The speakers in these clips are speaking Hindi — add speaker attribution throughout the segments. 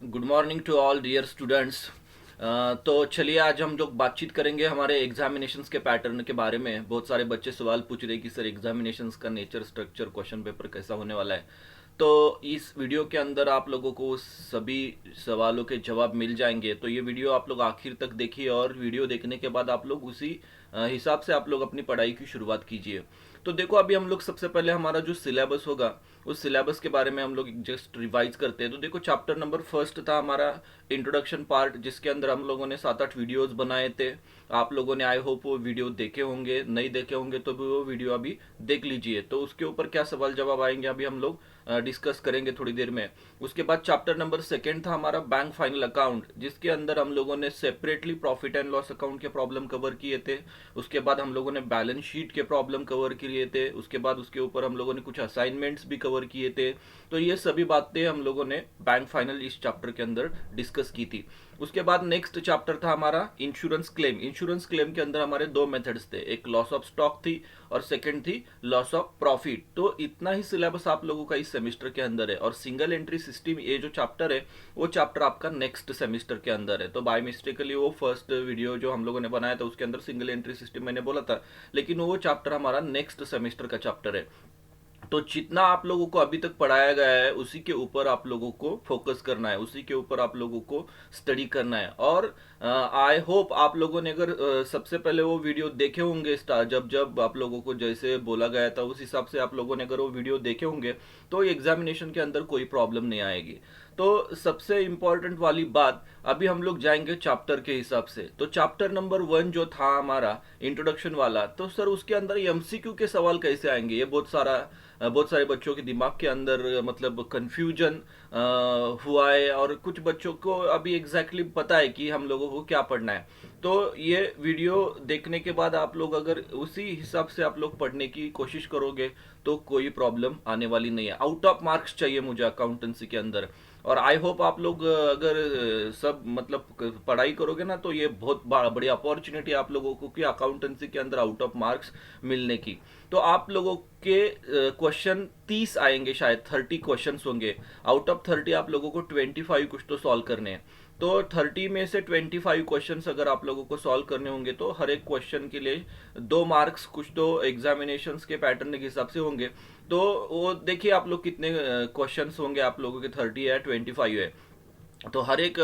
Speaker 1: Good morning to all dear students. तो चलिए आज हम लोग बातचीत करेंगे हमारे एग्जामिनेशंस के पैटर्न के बारे में। बहुत सारे बच्चे सवाल पूछ रहे हैं कि सर एग्जामिनेशंस का नेचर, स्ट्रक्चर, क्वेश्चन पेपर कैसा होने वाला है। तो इस वीडियो के अंदर आप लोगों को सभी सवालों के जवाब मिल जाएंगे। तो ये वीडियो आप लोग आखिर तक देखिए और वीडियो देखने के बाद आप लोग उसी हिसाब से आप लोग अपनी पढ़ाई की शुरुआत कीजिए। तो देखो अभी हम लोग सबसे पहले हमारा जो सिलेबस होगा उस सिलेबस के बारे में हम लोग जस्ट रिवाइज करते हैं। तो देखो चैप्टर नंबर फर्स्ट था हमारा इंट्रोडक्शन पार्ट, जिसके अंदर हम लोगों ने 7-8 वीडियोस बनाए थे। आप लोगों ने आई होप वो वीडियो देखे होंगे, नहीं देखे होंगे तो भी वो वीडियो अभी देख लीजिए। तो उसके ऊपर क्या सवाल जवाब आएंगे अभी हम लोग डिस्कस करेंगे थोड़ी देर में। उसके बाद चैप्टर नंबर सेकेंड था हमारा बैंक फाइनल अकाउंट, जिसके अंदर हम लोगों ने separately profit and loss account के प्रॉब्लम कवर किए थे। उसके बाद हम लोगों ने बैलेंस शीट के प्रॉब्लम कवर किए थे। उसके बाद उसके ऊपर हम लोगों ने कुछ असाइनमेंट्स भी कवर किए थे। तो ये सभी बातें हम लोगों ने बैंक फाइनल इस चैप्टर के अंदर डिस्कस की थी। उसके बाद नेक्स्ट चैप्टर था हमारा इंश्योरेंस क्लेम। इंश्योरेंस क्लेम के अंदर हमारे दो मेथड्स थे, एक लॉस ऑफ स्टॉक थी और सेकंड थी लॉस ऑफ प्रॉफिट। तो इतना ही सिलेबस आप लोगों का इस सेमेस्टर के अंदर है। और सिंगल एंट्री सिस्टम ये जो चैप्टर है वो चैप्टर आपका नेक्स्ट सेमेस्टर के अंदर है। तो बाय मिस्टेकली वो फर्स्ट वीडियो जो हम लोगों ने बनाया था उसके अंदर सिंगल एंट्री सिस्टम मैंने बोला था, लेकिन वो चैप्टर हमारा नेक्स्ट सेमेस्टर का चैप्टर है। तो जितना आप लोगों को अभी तक पढ़ाया गया है उसी के ऊपर आप लोगों को फोकस करना है, उसी के ऊपर आप लोगों को स्टडी करना है। और आई होप आप लोगों ने अगर सबसे पहले वो वीडियो देखे होंगे, जब जब आप लोगों को जैसे बोला गया था उस हिसाब से आप लोगों ने अगर वो वीडियो देखे होंगे तो एग्जामिनेशन के अंदर कोई प्रॉब्लम नहीं आएगी। तो सबसे इंपॉर्टेंट वाली बात, अभी हम लोग जाएंगे चैप्टर के हिसाब से। तो चैप्टर नंबर 1 जो था हमारा इंट्रोडक्शन वाला, तो सर उसके अंदर एमसीक्यू के सवाल कैसे आएंगे, ये बहुत सारे बच्चों के दिमाग के अंदर मतलब कंफ्यूजन हुआ है। और कुछ बच्चों को अभी एग्जैक्टली पता है कि हम लोगों को क्या पढ़ना है। तो ये वीडियो देखने के बाद आप लोग अगर उसी हिसाब से आप लोग पढ़ने की कोशिश करोगे तो कोई प्रॉब्लम आने वाली नहीं है। आउट ऑफ मार्क्स चाहिए मुझे अकाउंटेंसी के अंदर। और आई होप आप लोग अगर सब मतलब पढ़ाई करोगे ना तो ये बहुत बड़ी अपॉर्चुनिटी आप लोगों को कि अकाउंटेंसी के अंदर आउट ऑफ मार्क्स मिलने की। तो आप लोगों के क्वेश्चन 30 आएंगे, शायद 30 क्वेश्चन होंगे। आउट ऑफ 30 आप लोगों को 25 कुछ तो सॉल्व करने हैं। तो 30 में से 25 क्वेश्चंस अगर आप लोगों को सॉल्व करने होंगे तो हर एक क्वेश्चन के लिए 2 मार्क्स कुछ तो एग्जामिनेशंस के पैटर्न के हिसाब से होंगे। तो वो देखिए आप लोग कितने क्वेश्चंस होंगे, आप लोगों के 30 है 25 है। तो हर एक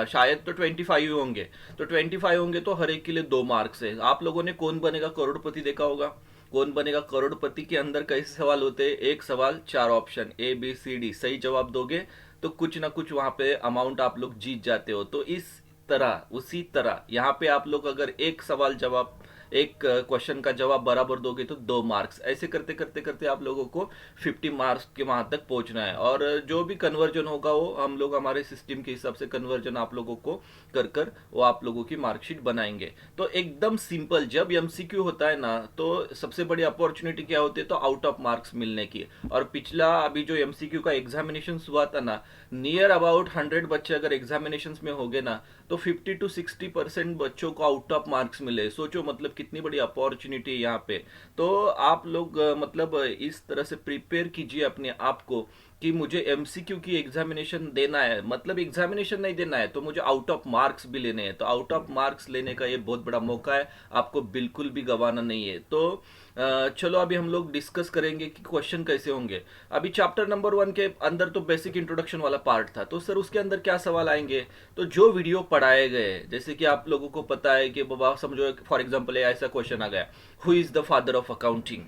Speaker 1: शायद तो 25 होंगे। तो 25 होंगे तो हर एक के लिए 2 मार्क्स है। आप लोगों ने कौन बनेगा करोड़पति देखा होगा। कौन बनेगा करोड़पति के अंदर कैसे सवाल होते हैं, एक सवाल 4 option A B C D, सही जवाब दोगे तो कुछ ना कुछ वहां पे अमाउंट आप लोग जीत जाते हो। तो इस तरह उसी तरह यहाँ पे आप लोग अगर एक सवाल जवाब, एक क्वेश्चन का जवाब बराबर दोगे तो 2 मार्क्स। ऐसे करते करते करते आप लोगों को 50 मार्क्स के वहां तक पहुंचना है। और जो भी कन्वर्जन होगा वो हम लोग हमारे सिस्टम के हिसाब से कन्वर्जन आप लोगों को कर कर वो आप लोगों की मार्कशीट बनाएंगे। तो एकदम सिंपल, जब एमसीक्यू होता है ना तो सबसे बड़ी अपॉर्चुनिटी क्या होती है, तो आउट ऑफ मार्क्स मिलने की। और पिछला अभी जो एमसीक्यू का एग्जामिनेशन हुआ था ना, नियर अबाउट 100 बच्चे अगर एग्जामिनेशन में हो गए ना तो 50 to 60% बच्चों को आउट ऑफ मार्क्स मिले। सोचो मतलब कितनी बड़ी अपॉर्चुनिटी है यहाँ पे। तो आप लोग मतलब इस तरह से प्रिपेयर कीजिए अपने आप को कि मुझे एमसीक्यू की एग्जामिनेशन देना है, मतलब एग्जामिनेशन नहीं देना है तो मुझे आउट ऑफ मार्क्स भी लेने हैं। तो आउट ऑफ मार्क्स लेने का ये बहुत बड़ा मौका है, आपको बिल्कुल भी गंवाना नहीं है। तो चलो अभी हम लोग डिस्कस करेंगे कि क्वेश्चन कैसे होंगे। अभी चैप्टर नंबर 1 के अंदर तो बेसिक इंट्रोडक्शन वाला पार्ट था, तो सर उसके अंदर क्या सवाल आएंगे। तो जो वीडियो पढ़ाए गए, जैसे कि आप लोगों को पता है कि बाबा समझो फॉर एग्जाम्पल ऐसा क्वेश्चन आ गया, who is the father of accounting.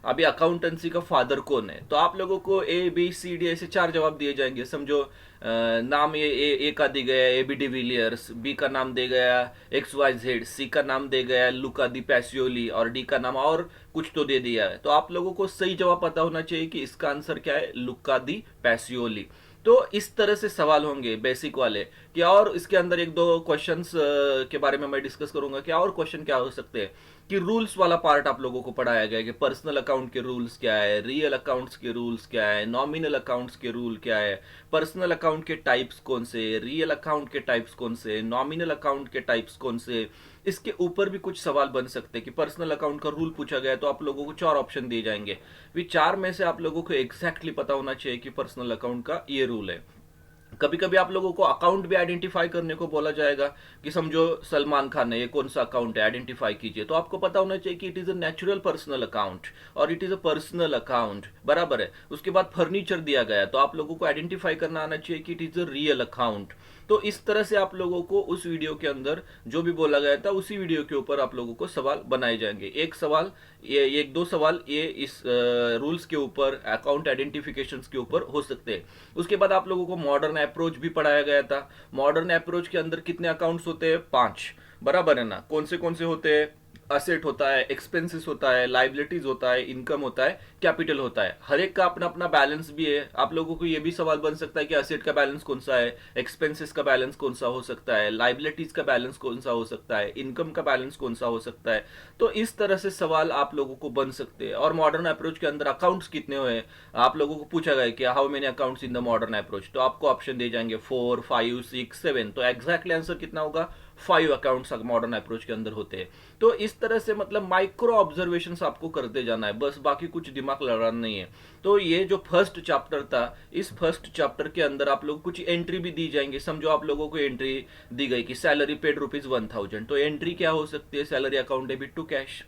Speaker 1: अभी अकाउंटेंसी का फादर कौन है, तो आप लोगों को ए बी सी डी ऐसे 4 जवाब दिए जाएंगे। समझो नाम ए का दी गया ए बी डिविलियर्स, बी का नाम दे गया एक्स वाई जेड, सी का नाम दे गया लुका दी पैसियोली और डी का नाम और कुछ तो दे दिया है। तो आप लोगों को सही जवाब पता होना चाहिए कि इसका आंसर क्या है, लुका दी पैसियोली। तो इस तरह से सवाल होंगे बेसिक वाले। क्या और इसके अंदर एक दो क्वेश्चंस के बारे में मैं डिस्कस करूंगा। क्या और क्वेश्चन क्या हो सकते हैं कि रूल्स वाला पार्ट आप लोगों को पढ़ाया गया कि पर्सनल अकाउंट के रूल्स क्या है, रियल अकाउंट्स के रूल्स क्या है, नॉमिनल अकाउंट्स के रूल क्या है, पर्सनल अकाउंट के टाइप्स कौन से, रियल अकाउंट के टाइप्स कौन से, नॉमिनल अकाउंट के टाइप्स कौन से। इसके ऊपर भी कुछ सवाल बन सकते हैं कि पर्सनल अकाउंट का रूल पूछा गया तो आप लोगों को 4 ऑप्शन दिए जाएंगे। भी 4 में से आप लोगों को एग्जैक्टली पता होना चाहिए कि पर्सनल अकाउंट का ये रूल है। कभी कभी आप लोगों को अकाउंट भी आइडेंटिफाई करने को बोला जाएगा कि समझो सलमान खान है, ये कौन सा अकाउंट है, आइडेंटिफाई कीजिए। तो आपको पता होना चाहिए कि it is a natural personal account और it is a personal account, बराबर है। उसके बाद फर्नीचर दिया गया तो आप लोगों को आइडेंटिफाई करना आना चाहिए कि it is a real account. तो इस तरह से आप लोगों को उस वीडियो के अंदर जो भी बोला गया था उसी वीडियो के ऊपर आप लोगों को सवाल बनाए जाएंगे। एक सवाल, ये एक दो सवाल ये इस रूल्स के ऊपर, अकाउंट आइडेंटिफिकेशंस के ऊपर हो सकते हैं। उसके बाद आप लोगों को मॉडर्न अप्रोच भी पढ़ाया गया था। मॉडर्न अप्रोच के अंदर कितने अकाउंट्स होते हैं? 5, बराबर है ना। कौन से होते हैं? असेट होता है, एक्सपेंसेस होता है, लाइबिलिटीज होता है, इनकम होता है, कैपिटल होता है। हर एक का अपना अपना बैलेंस भी है। आप लोगों को यह भी सवाल बन सकता है कि असेट का बैलेंस कौन सा है, एक्सपेंसेस का बैलेंस कौन सा हो सकता है, लाइबिलिटीज का बैलेंस कौन सा हो सकता है, इनकम का बैलेंस कौन सा हो सकता है। तो इस तरह से सवाल आप लोगों को बन सकते हैं। और मॉडर्न अप्रोच के अंदर अकाउंट्स कितने हुए, आप लोगों को पूछा गया कि how many accounts in the modern approach, तो आपको ऑप्शन दिए जाएंगे 4, 5, 6, 7। तो एग्जैक्टली आंसर कितना होगा? 5 अकाउंट्स मॉडर्न अप्रोच के अंदर होते हैं। तो इस तरह से मतलब माइक्रो ऑब्जर्वेशन आपको करते जाना है बस, बाकी कुछ दिमाग लड़ाना नहीं है। तो ये जो फर्स्ट चैप्टर था, इस फर्स्ट चैप्टर के अंदर आप लोग कुछ एंट्री भी दी जाएंगे। समझो आप लोगों को एंट्री दी गई कि सैलरी पेड ₹1000, तो एंट्री क्या हो सकती है? Salary account debit to cash.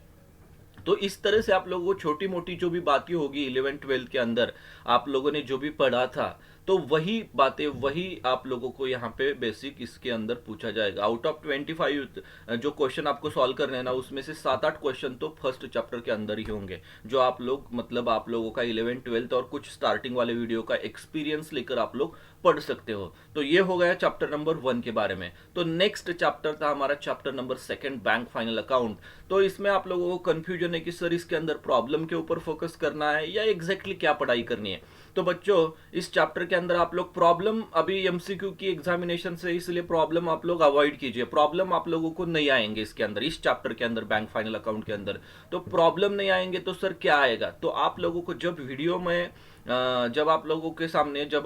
Speaker 1: तो इस तरह से आप लोगों को छोटी मोटी जो भी बातें होगी 11th-12th के अंदर आप लोगों ने जो भी पढ़ा था, तो वही बातें वही आप लोगों को यहाँ पे बेसिक इसके अंदर पूछा जाएगा। आउट ऑफ 25 जो क्वेश्चन आपको सॉल्व करने हैं ना, उसमें से 7-8 क्वेश्चन तो फर्स्ट चैप्टर के अंदर ही होंगे, जो आप लोग मतलब आप लोगों का 11th-12th और कुछ स्टार्टिंग वाले वीडियो का एक्सपीरियंस लेकर आप लोग पढ़ सकते हो। तो ये हो गया चैप्टर नंबर 1 के बारे में। तो नेक्स्ट चैप्टर था हमारा chapter number 2, bank final account. तो इसमें आप लोगों को कंफ्यूजन है कि सर इसके अंदर प्रॉब्लम के ऊपर फोकस करना है या एग्जैक्टली क्या पढ़ाई करनी है। तो बच्चों इस चैप्टर के अंदर आप लोग प्रॉब्लम, अभी एमसीक्यू की एग्जामिनेशन से, इसलिए प्रॉब्लम आप लोग अवॉइड कीजिए। प्रॉब्लम आप लोगों को नहीं आएंगे इसके अंदर, इस चैप्टर के अंदर बैंक फाइनल अकाउंट के अंदर। तो प्रॉब्लम नहीं आएंगे तो सर क्या आएगा? तो आप लोगों को जब वीडियो में जब आप लोगों के सामने जब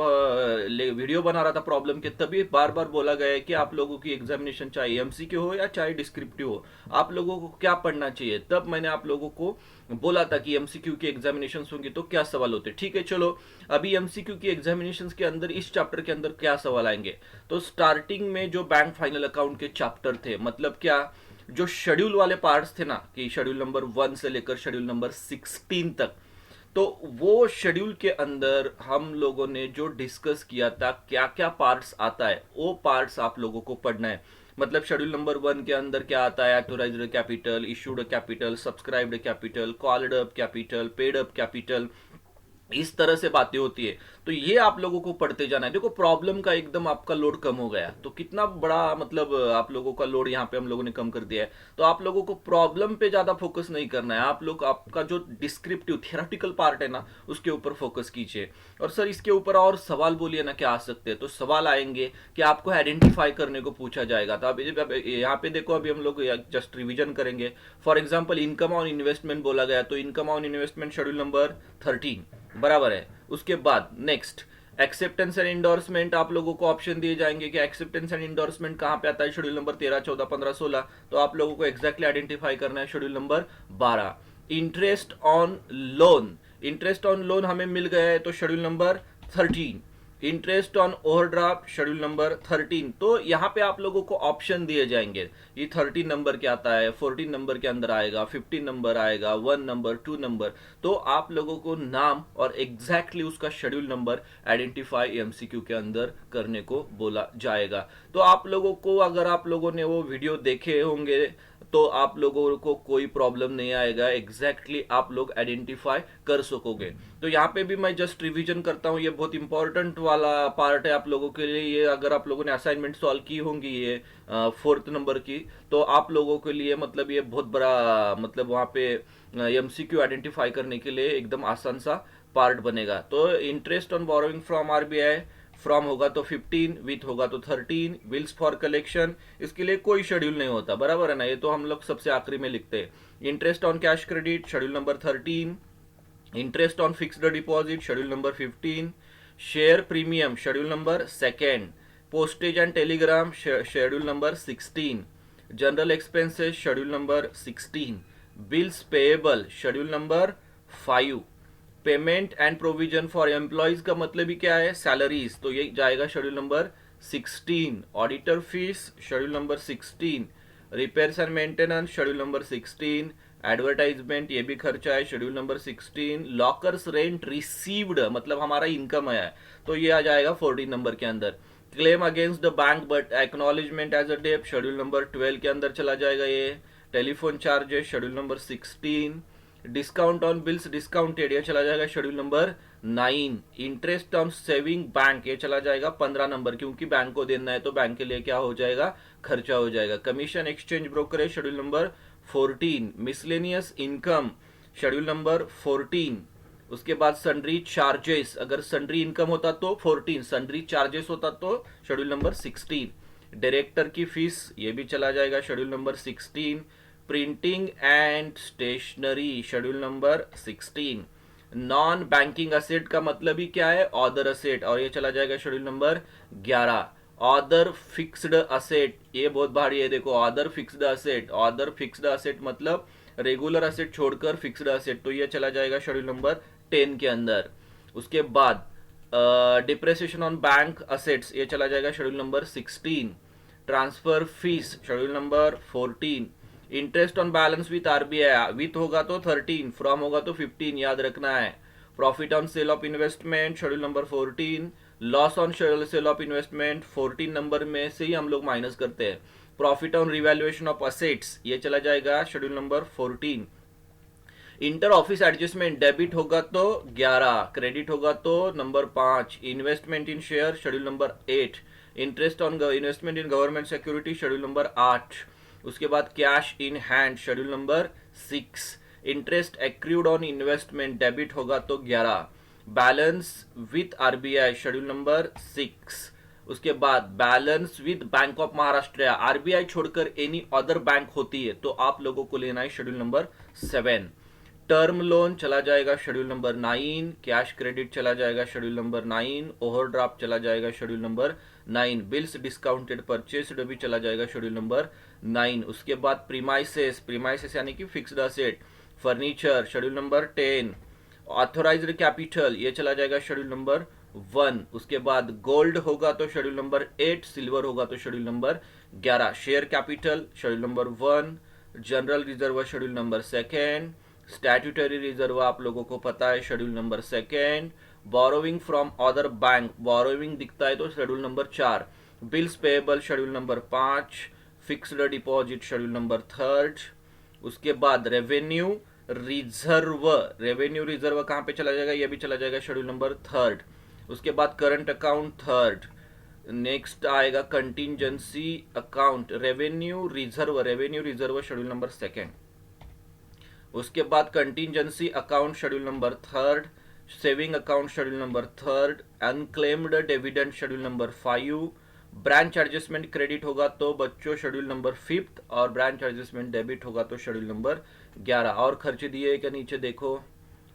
Speaker 1: वीडियो बना रहा था प्रॉब्लम के, तभी बार बार बोला गया है कि आप लोगों की एग्जामिनेशन चाहे एमसीक्यू हो या चाहे डिस्क्रिप्टिव हो, आप लोगों को क्या पढ़ना चाहिए। तब मैंने आप लोगों को बोला था कि एमसीक्यू की एग्जामिनेशन होंगी तो क्या सवाल होते। ठीक है, चलो अभी एमसीक्यू की एग्जामिनेशन के अंदर इस चैप्टर के अंदर क्या सवाल आएंगे। तो स्टार्टिंग में जो बैंक फाइनल अकाउंट के चैप्टर थे, मतलब क्या, जो शेड्यूल वाले पार्ट्स थे ना, कि शेड्यूल नंबर 1 से लेकर शेड्यूल नंबर 16 तक, तो वो शेड्यूल के अंदर हम लोगों ने जो डिस्कस किया था क्या क्या पार्ट्स आता है, वो पार्ट्स आप लोगों को पढ़ना है। मतलब शेड्यूल नंबर 1 के अंदर क्या आता है? Authorised capital, issued capital, subscribed capital, called up capital, paid up capital, इस तरह से बातें होती है। तो ये आप लोगों को पढ़ते जाना है। देखो प्रॉब्लम का एकदम आपका लोड कम हो गया, तो कितना बड़ा मतलब आप लोगों का लोड यहाँ पे हम लोगों ने कम कर दिया है। तो आप लोगों को प्रॉब्लम पे ज्यादा फोकस नहीं करना है, आप लोग आपका जो डिस्क्रिप्टिव थियोरेटिकल पार्ट है ना, उसके ऊपर फोकस कीजिए। और सर इसके ऊपर और सवाल बोलिए ना, क्या आ सकते हैं? तो सवाल आएंगे कि आपको आइडेंटिफाई करने को पूछा जाएगा। तो अब यहाँ पे देखो, अभी हम लोग जस्ट रिविजन करेंगे। For example income on investment बोला गया, तो income on investment schedule number 13, बराबर है। उसके बाद नेक्स्ट एक्सेप्टेंस एंड इंडोर्समेंट, आप लोगों को ऑप्शन दिए जाएंगे कि एक्सेप्टेंस एंड इंडोर्समेंट कहां पे आता है, शेड्यूल नंबर 13, 14, 15, 16। तो आप लोगों को एग्जैक्टली आइडेंटिफाई करना है schedule number 12। Interest on loan, interest on loan हमें मिल गया है तो schedule number 13। Interest on overdraft schedule number 13। तो यहाँ पे आप लोगों को ऑप्शन दिए जाएंगे, ये 13 नंबर के आता है, 14 नंबर के अंदर आएगा, 15 नंबर आएगा, 1 नंबर, 2 नंबर। तो आप लोगों को नाम और एग्जैक्टली उसका शेड्यूल नंबर आइडेंटिफाई एमसीक्यू के अंदर करने को बोला जाएगा। तो आप लोगों को, अगर आप लोगों ने वो वीडियो देखे होंगे तो आप लोगों को कोई प्रॉब्लम नहीं आएगा, एग्जैक्टली आप लोग आइडेंटिफाई कर सकोगे। तो यहाँ पे भी मैं जस्ट रिवीजन करता हूँ, ये बहुत इंपॉर्टेंट वाला पार्ट है आप लोगों के लिए। ये अगर आप लोगों ने असाइनमेंट सॉल्व की होंगी ये 4th नंबर की, तो आप लोगों के लिए मतलब ये बहुत बड़ा मतलब वहाँ पे एमसीक्यू आइडेंटिफाई करने के लिए एकदम आसान सा पार्ट बनेगा। तो interest on borrowing from RBI, from होगा तो 15, विथ होगा तो 13, बिल्स फॉर कलेक्शन, इसके लिए कोई शेड्यूल नहीं होता, बराबर है ना, ये तो हम लोग सबसे आखिरी में लिखते हैं। Interest on cash credit schedule number 13, interest on fixed deposit schedule number 15, share premium schedule number 2, postage and Telegram schedule number 16, general expenses schedule number 16, bills payable schedule number 5, payment and provision for employees का मतलब ही क्या है, सैलरीज, तो ये जाएगा schedule number 16। Auditor fees schedule number 16। Repairs and maintenance schedule number 16। Advertisement ये भी खर्चा है schedule number 16। Lockers rent received मतलब हमारा इनकम आया है तो ये आ जाएगा 14 नंबर के अंदर। Claim against the bank but acknowledgement as a debt schedule number 12 के अंदर चला जाएगा ये। Telephone charges schedule number 16। Discount on bills discounted ये चला जाएगा schedule number 9। Interest on saving bank ये चला जाएगा 15 नंबर, क्योंकि बैंक को देना है तो बैंक के लिए क्या हो जाएगा, खर्चा हो जाएगा। Commission exchange brokerage schedule number 14। Miscellaneous income schedule number 14। उसके बाद सन्ड्री चार्जेस, अगर सन्ड्री इनकम होता तो 14, सन्ड्री चार्जेस होता तो शेड्यूल नंबर 16। डायरेक्टर की फीस ये भी चला जाएगा schedule number 16। Printing and stationery schedule number 16। Non banking asset का मतलब ही क्या है, ऑदर असेट, और ये चला जाएगा schedule number 11। Other fixed asset ये बहुत भारी है, देखो other fixed asset, other fixed asset मतलब रेगुलर असेट छोड़कर फिक्स्ड असेट, तो ये चला जाएगा शेड्यूल नंबर 10 के अंदर। उसके बाद डिप्रेसिएशन ऑन बैंक असेट्स ये चला जाएगा schedule number 16। Transfer fees schedule number 14। Interest on balance with RBI, with होगा तो 13, फ्रॉम होगा तो 15 याद रखना है। Profit on sale of investment schedule number 14। Loss on sale of investment 14 number में से ही हम लोग माइनस करते हैं। Profit on revaluation of assets ये चला जाएगा schedule number 14। Inter office adjustment debit होगा तो 11, क्रेडिट होगा तो number 5। Investment in share schedule number 8। Interest on investment in government security schedule number 8। उसके बाद cash in hand schedule number 6। Interest accrued on investment debit होगा तो 11। Balance with RBI schedule number 6। उसके बाद balance with bank of Maharashtra, RBI छोड़कर एनी अदर बैंक होती है तो आप लोगों को लेना है शेड्यूल नंबर 7। टर्म लोन चला जाएगा शेड्यूल नंबर 9। कैश क्रेडिट चला जाएगा शेड्यूल नंबर 9। ओवरड्राफ्ट चला जाएगा schedule number 9। Bills discounted purchased भी चला जाएगा शेड्यूल नंबर 9। उसके बाद प्रीमाइसेस, प्रीमाइसेस यानी कि fixed asset, furniture schedule number 10। Authorised capital ये चला जाएगा शेड्यूल नंबर 1। उसके बाद गोल्ड होगा तो शेड्यूल नंबर 8, सिल्वर होगा तो schedule number 11। Share capital schedule number 1। General reserve schedule number 2। Statutory reserve आप लोगों को पता है schedule number 2। Borrowing from other bank, borrowing दिखता है तो schedule number 4। Bills payable schedule number 5। Fixed deposit schedule number 3। उसके बाद रेवेन्यू रिजर्व, रेवेन्यू रिजर्व कहां पे चला जाएगा, ये भी चला जाएगा शेड्यूल नंबर 3। उसके बाद करंट अकाउंट 3rd। नेक्स्ट आएगा contingency account, revenue reserve schedule number 2। उसके बाद contingency account schedule number 3rd। Saving account schedule number 3rd। Unclaimed dividend schedule number 5। Branch adjustment credit होगा तो बच्चों शेड्यूल नंबर 5th, और ब्रांच एडजस्टमेंट डेबिट होगा तो शेड्यूल नंबर 11। और खर्चे दिए क्या नीचे देखो,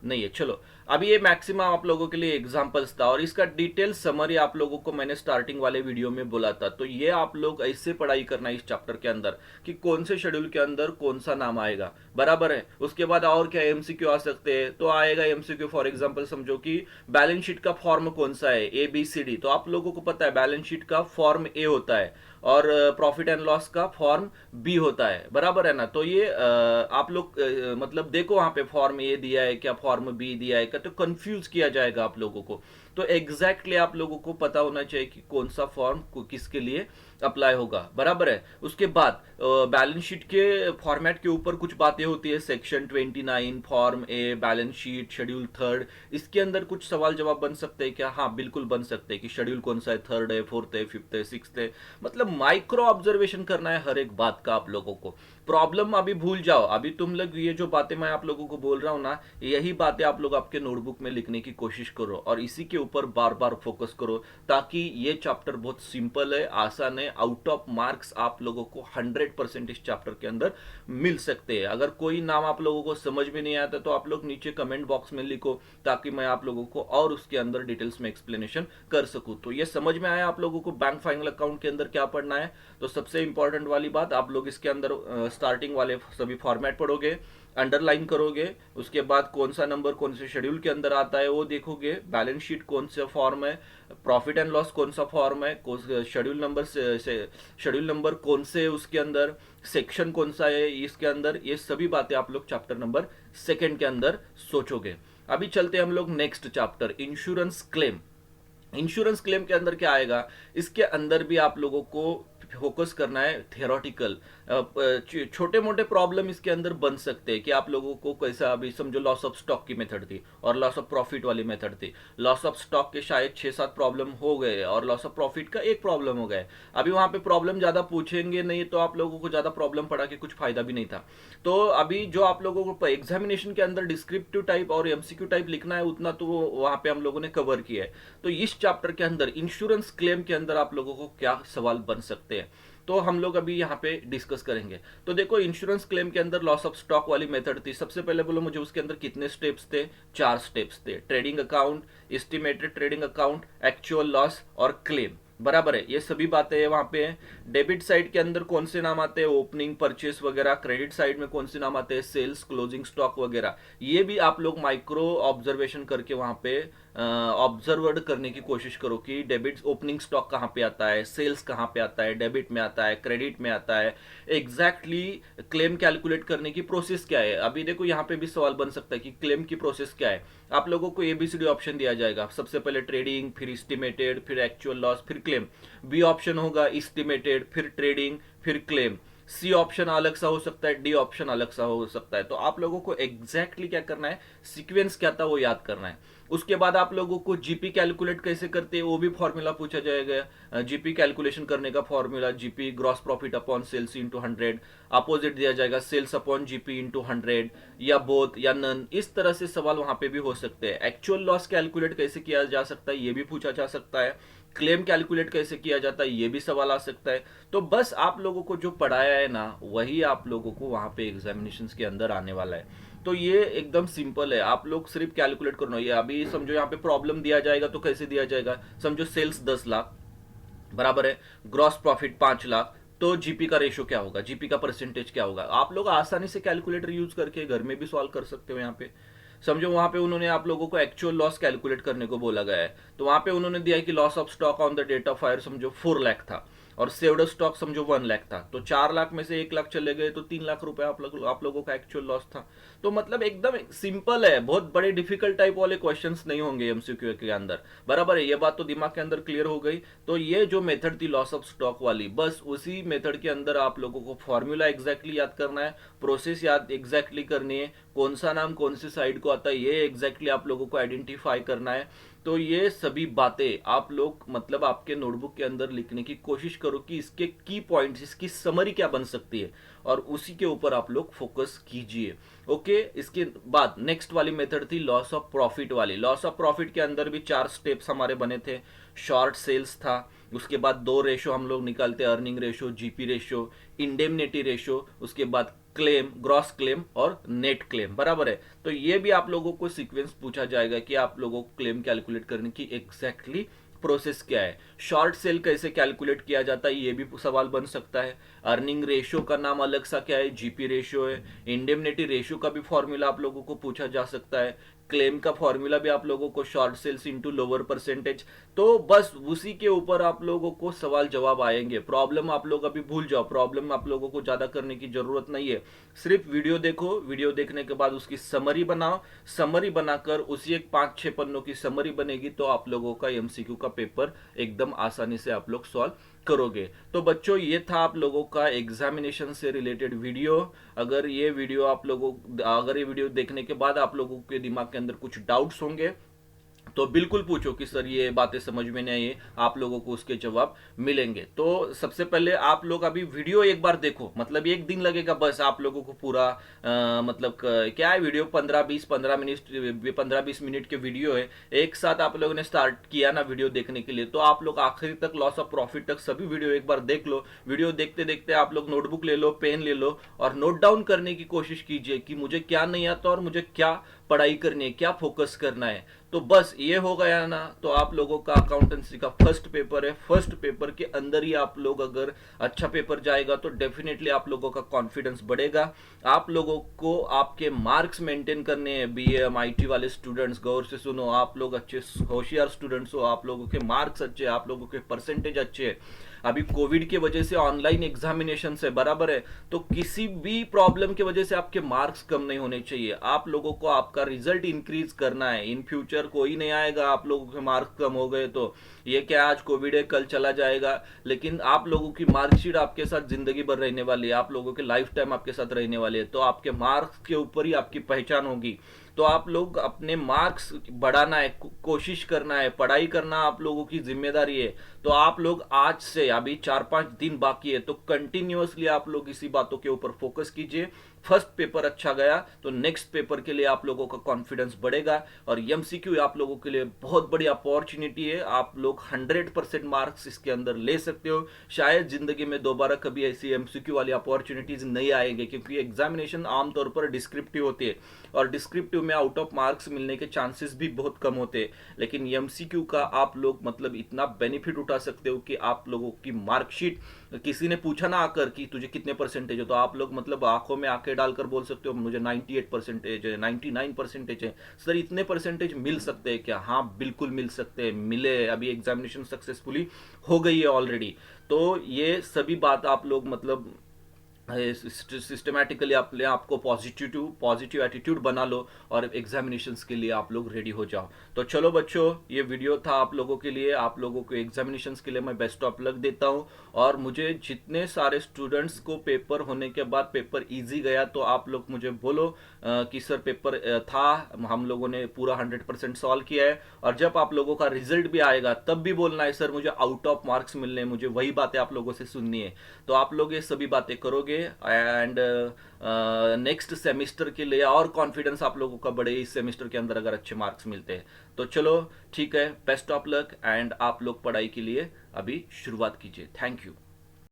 Speaker 1: नहीं है। चलो अभी ये मैक्सिमम आप लोगों के लिए एग्जांपल्स था और इसका डिटेल समरी आप लोगों को मैंने स्टार्टिंग वाले वीडियो में बोला था। तो ये आप लोग ऐसे पढ़ाई करना इस चैप्टर के अंदर कि कौन से शेड्यूल के अंदर कौन सा नाम आएगा, बराबर है। उसके बाद और क्या एमसीक्यू आ सकते हैं, तो आएगा एमसीक्यू फॉर एग्जांपल समझो कि बैलेंस शीट का फॉर्म कौन सा है, ABCD, तो आप लोगों को पता है बैलेंस शीट का फॉर्म ए होता है और प्रॉफिट एंड लॉस का फॉर्म बी होता है, बराबर है ना। तो ये आप लोग मतलब देखो वहां पे फॉर्म ए दिया है क्या, फॉर्म बी दिया है क्या, तो कंफ्यूज किया जाएगा आप लोगों को। तो एग्जैक्टली आप लोगों को पता होना चाहिए कि कौन सा फॉर्म किसके लिए अप्लाई होगा, बराबर है। उसके बाद बैलेंस शीट के फॉर्मेट के ऊपर कुछ बातें होती है, सेक्शन 29, फॉर्म ए, बैलेंस शीट, शेड्यूल 3rd, इसके अंदर कुछ सवाल जवाब बन सकते हैं क्या, हाँ बिल्कुल बन सकते हैं कि शेड्यूल कौन सा है, 3rd है, 4th है, 5th है, 6th है, मतलब माइक्रो ऑब्जर्वेशन करना है हर एक बात का आप लोगों को। प्रॉब्लम अभी भूल जाओ, अभी तुम लोग ये जो बातें मैं आप लोगों को बोल रहा हूं ना, यही बातें आप लोग आपके नोटबुक में लिखने की कोशिश करो और इसी के ऊपर बार बार फोकस करो, ताकि ये चैप्टर बहुत सिंपल है, आसान है, आउट ऑफ मार्क्स आप लोगों को 100% इस चैप्टर के अंदर मिल सकते हैं। अगर कोई नाम आप लोगों को समझ में नहीं आता तो आप लोग नीचे कमेंट बॉक्स में लिखो, ताकि मैं आप लोगों को और उसके अंदर डिटेल्स में एक्सप्लेनेशन कर सकूं। तो ये समझ में आया आप लोगों को बैंक फाइनल अकाउंट के अंदर क्या पढ़ना है। तो सबसे इंपॉर्टेंट वाली बात, आप लोग इसके अंदर स्टार्टिंग वाले सभी फॉर्मेट पढ़ोगे, अंडरलाइन करोगे, उसके बाद कौन सा नंबर कौन से शेड्यूल के अंदर आता है वो देखोगे, बैलेंस शीट कौन सा फॉर्म है, प्रॉफिट एंड लॉस कौन सा फॉर्म है, शेड्यूल नंबर कौन से उसके अंदर, सेक्शन कौन सा है इसके अंदर, ये सभी बातें आप लोग चैप्टर नंबर 2 के अंदर सोचोगे। अभी चलते हैं हम लोग next chapter, insurance claim. Insurance claim के अंदर क्या आएगा, इसके अंदर भी आप लोगों को फोकस करना है थियोरटिकल। छोटे मोटे प्रॉब्लम इसके अंदर बन सकते हैं कि आप लोगों को कैसा, अभी समझो लॉस ऑफ स्टॉक की मेथड थी और लॉस ऑफ प्रॉफिट वाली मेथड थी। लॉस ऑफ स्टॉक के शायद 6-7 प्रॉब्लम हो गए और लॉस ऑफ प्रॉफिट का एक प्रॉब्लम हो गए। अभी वहां पे प्रॉब्लम ज्यादा पूछेंगे नहीं तो आप लोगों को ज्यादा प्रॉब्लम पड़ा के कुछ फायदा भी नहीं था। तो अभी जो आप लोगों को एग्जामिनेशन के अंदर डिस्क्रिप्टिव टाइप और एमसीक्यू टाइप लिखना है उतना तो वहां पे हम लोगों ने कवर किया है। तो इस चैप्टर के अंदर इंश्योरेंस क्लेम के अंदर आप लोगों को क्या सवाल बन सकते हैं, तो हम लोग अभी यहाँ पे डिस्कस करेंगे। तो देखो, इंश्योरेंस क्लेम के अंदर लॉस ऑफ स्टॉक वाली मेथड थी। सबसे पहले बोलो मुझे उसके अंदर कितने स्टेप्स थे, 4 स्टेप्स थे, trading account, estimated trading account, actual loss और क्लेम, बराबर है। ये सभी बातें वहां पे हैं। डेबिट साइड के अंदर कौन से नाम आते हैं, ओपनिंग, परचेस वगैरह। क्रेडिट साइड में कौन से नाम आते हैं, सेल्स, क्लोजिंग स्टॉक वगैरह। ये भी आप लोग माइक्रो ऑब्जर्वेशन करके वहां पे ऑब्जर्व करने की कोशिश करो कि डेबिट ओपनिंग स्टॉक कहां पे आता है, सेल्स कहां पे आता है, डेबिट में आता है, क्रेडिट में आता है, एग्जैक्टली क्लेम कैलकुलेट करने की प्रोसेस क्या है। अभी देखो यहाँ पे भी सवाल बन सकता है कि क्लेम की प्रोसेस क्या है। आप लोगों को एबीसीडी ऑप्शन दिया जाएगा, सबसे पहले ट्रेडिंग, फिर एस्टिमेटेड, फिर एक्चुअल लॉस, फिर क्लेम। बी ऑप्शन होगा एस्टिमेटेड, फिर ट्रेडिंग, फिर क्लेम। सी ऑप्शन अलग सा हो सकता है, डी ऑप्शन अलग सा हो सकता है। तो आप लोगों को एग्जैक्टली क्या करना है, सीक्वेंस क्या था वो याद करना है। उसके बाद आप लोगों को जीपी कैलकुलेट कैसे करते हैं वो भी फॉर्मूला पूछा जाएगा। जीपी कैलकुलेशन करने का formula, GP gross profit upon sales into 100, opposite दिया जाएगा सेल्स अपॉन जीपी इंटू 100, या बोथ या नन। इस तरह से सवाल वहां पे भी हो सकते हैं। एक्चुअल लॉस कैलकुलेट कैसे किया जा सकता है ये भी पूछा जा सकता है। क्लेम कैलकुलेट कैसे किया जाता है ये भी सवाल आ सकता है। तो बस आप लोगों को जो पढ़ाया है ना वही आप लोगों को वहां पे एग्जामिनेशन के अंदर आने वाला है। तो ये एकदम सिंपल है, आप लोग सिर्फ कैलकुलेट करना। ये अभी समझो यहाँ पे प्रॉब्लम दिया जाएगा तो कैसे दिया जाएगा, समझो सेल्स 10 लाख बराबर है, ग्रॉस प्रॉफिट 5 लाख, तो जीपी का रेशो क्या होगा, जीपी का परसेंटेज क्या होगा। आप लोग आसानी से कैलकुलेटर यूज करके घर में भी सॉल्व कर सकते हो। यहाँ पे समझो वहां पे उन्होंने आप लोगों को एक्चुअल लॉस कैलकुलेट करने को बोला गया है, तो वहां पे उन्होंने दिया है कि loss of stock on the date of fire समझो 4 लाख था और सेव्ड स्टॉक समझो 1 लाख था। तो 4 लाख में से 1 लाख चले गए तो 3 लाख रुपए आप लोगों का एक्चुअल लॉस था। तो मतलब एकदम सिंपल है, बहुत बड़े डिफिकल्ट टाइप वाले क्वेश्चंस नहीं होंगे एमसीक्यू के अंदर, बराबर है। ये बात तो दिमाग के अंदर क्लियर हो गई। तो ये जो मेथड थी लॉस ऑफ स्टॉक वाली, बस उसी मेथड के अंदर आप लोगों को फॉर्मूला एग्जैक्टली याद करना है, प्रोसेस याद एग्जैक्टली करनी है, कौन सा नाम कौन सी साइड को आता है ये एग्जैक्टली आप लोगों को आइडेंटिफाई करना है। तो ये सभी बातें आप लोग मतलब आपके नोटबुक के अंदर लिखने की कोशिश करो कि इसके की पॉइंट्स, इसकी समरी क्या बन सकती है, और उसी के ऊपर आप लोग फोकस कीजिए। ओके, इसके बाद नेक्स्ट वाली मेथड थी लॉस ऑफ प्रॉफिट वाली। लॉस ऑफ प्रॉफिट के अंदर भी 4 स्टेप्स हमारे बने थे। शॉर्ट सेल्स था, उसके बाद 2 रेशो हम लोग निकालते, earning ratio, GP ratio, indemnity ratio, उसके बाद क्लेम, ग्रॉस क्लेम और नेट क्लेम, बराबर है। तो ये भी आप लोगों को सीक्वेंस पूछा जाएगा कि आप लोगों को क्लेम कैलकुलेट करने की एग्जैक्टली प्रोसेस क्या है। शॉर्ट सेल कैसे कैलकुलेट किया जाता है ये भी सवाल बन सकता है। अर्निंग रेशियो का नाम अलग सा क्या है, जीपी रेशियो है। इंडेमनिटी रेशियो का भी फॉर्मूला आप लोगों को पूछा जा सकता है। क्लेम का फॉर्मूला भी आप लोगों को short sales into lower percentage. तो बस उसी के ऊपर आप लोगों को सवाल जवाब आएंगे। प्रॉब्लम आप लोग अभी भूल जाओ, प्रॉब्लम आप लोगों को ज्यादा करने की जरूरत नहीं है। सिर्फ वीडियो देखो, वीडियो देखने के बाद उसकी समरी बनाओ, समरी बनाकर उसी एक 5-6 पन्नों की समरी बनेगी तो आप लोगों का एमसीक्यू का पेपर एकदम आसानी से आप लोग सॉल्व करोगे। तो बच्चों ये था आप लोगों का एग्जामिनेशन से रिलेटेड वीडियो। अगर ये वीडियो देखने के बाद आप लोगों के दिमाग के अंदर कुछ डाउट्स होंगे तो बिल्कुल पूछो कि सर ये बातें समझ में नहीं आई, आप लोगों को उसके जवाब मिलेंगे। तो सबसे पहले आप लोग अभी वीडियो एक बार देखो, मतलब 1 दिन लगेगा बस आप लोगों को पूरा मतलब क्या है वीडियो 15-20 मिनट के वीडियो है। एक साथ आप लोगों ने स्टार्ट किया ना वीडियो देखने के लिए, तो आप लोग आखिरी तक लॉस ऑफ प्रॉफिट तक सभी वीडियो एक बार देख लो। वीडियो देखते देखते आप लोग नोटबुक ले लो, पेन ले लो और नोट डाउन करने की कोशिश कीजिए कि मुझे क्या नहीं आता और मुझे क्या पढ़ाई करनी है, क्या फोकस करना है। तो बस ये हो गया ना, तो आप लोगों का अकाउंटेंसी का फर्स्ट पेपर है। फर्स्ट पेपर के अंदर ही आप लोग अगर अच्छा पेपर जाएगा तो डेफिनेटली आप लोगों का कॉन्फिडेंस बढ़ेगा। आप लोगों को आपके मार्क्स मेंटेन करने हैं। बीएम आईटी वाले स्टूडेंट्स गौर से सुनो, आप लोग अच्छे होशियार स्टूडेंट्स हो, आप लोगों के मार्क्स अच्छे, आप लोगों के परसेंटेज अच्छे है। अभी कोविड की वजह से ऑनलाइन एग्जामिनेशन है, बराबर है, तो किसी भी प्रॉब्लम की वजह से आपके मार्क्स कम नहीं होने चाहिए। आप लोगों को आपका रिजल्ट इंक्रीज करना है। इन फ्यूचर कोई नहीं आएगा आप लोगों के मार्क्स कम हो गए तो ये क्या आज कोविड है कल चला जाएगा, लेकिन आप लोगों की मार्कशीट आपके साथ जिंदगी भर रहने वाली है, आप लोगों के लाइफ टाइम आपके साथ रहने वाली है। तो आपके मार्क्स के ऊपर ही आपकी पहचान होगी। तो आप लोग अपने मार्क्स बढ़ाना है, कोशिश करना है, पढ़ाई करना आप लोगों की जिम्मेदारी है। तो आप लोग आज से, अभी 4-5 दिन बाकी है, तो कंटिन्यूअसली आप लोग इसी बातों के ऊपर फोकस कीजिए। फर्स्ट पेपर अच्छा गया तो नेक्स्ट पेपर के लिए आप लोगों का कॉन्फिडेंस बढ़ेगा। और एमसीक्यू आप लोगों के लिए बहुत बड़ी अपॉर्चुनिटी है। आप लोग 100% मार्क्स इसके अंदर ले सकते हो। शायद जिंदगी में दोबारा कभी ऐसी एमसीक्यू वाली अपॉर्चुनिटीज नहीं आएगी, क्योंकि एग्जामिनेशन आमतौर पर डिस्क्रिप्टिव होती है और डिस्क्रिप्टिव में आउट ऑफ मार्क्स मिलने के चांसेस भी बहुत कम होते हैं। लेकिन एमसीक्यू का आप लोग मतलब इतना बेनिफिट उठा सकते हो कि आप लोगों की मार्कशीट, किसी ने पूछा ना आकर कि तुझे कितने परसेंटेज हो, तो आप लोग मतलब आंखों में आंखें डालकर बोल सकते हो मुझे 98% है, 99% है। सर इतने परसेंटेज मिल सकते हैं क्या? हाँ बिल्कुल मिल सकते हैं, मिले। अभी एग्जामिनेशन सक्सेसफुली हो गई है ऑलरेडी। तो ये सभी बात आप लोग मतलब सिस्टमैटिकली अपने आपको पॉजिटिव एटीट्यूड बना लो और एग्जामिनेशंस के लिए आप लोग रेडी हो जाओ। तो चलो बच्चों, ये वीडियो था आप लोगों के लिए। आप लोगों को एग्जामिनेशंस के लिए मैं बेस्ट ऑफ लक देता हूं। और मुझे जितने सारे स्टूडेंट्स को पेपर होने के बाद पेपर इजी गया, तो आप लोग मुझे बोलो कि सर पेपर था, हम लोगों ने पूरा 100% सॉल्व किया है। और जब आप लोगों का रिजल्ट भी आएगा तब भी बोलना है सर मुझे आउट ऑफ मार्क्स मिलने हैं, मुझे वही बातें आप लोगों से सुननी है। तो आप लोग ये सभी बातें करोगे एंड नेक्स्ट सेमिस्टर के लिए और कॉन्फिडेंस आप लोगों का बढ़े इस सेमिस्टर के अंदर अगर अच्छे मार्क्स मिलते हैं। तो चलो ठीक है, बेस्ट ऑफ लक एंड आप लोग पढ़ाई के लिए अभी शुरुआत कीजिए। Thank you.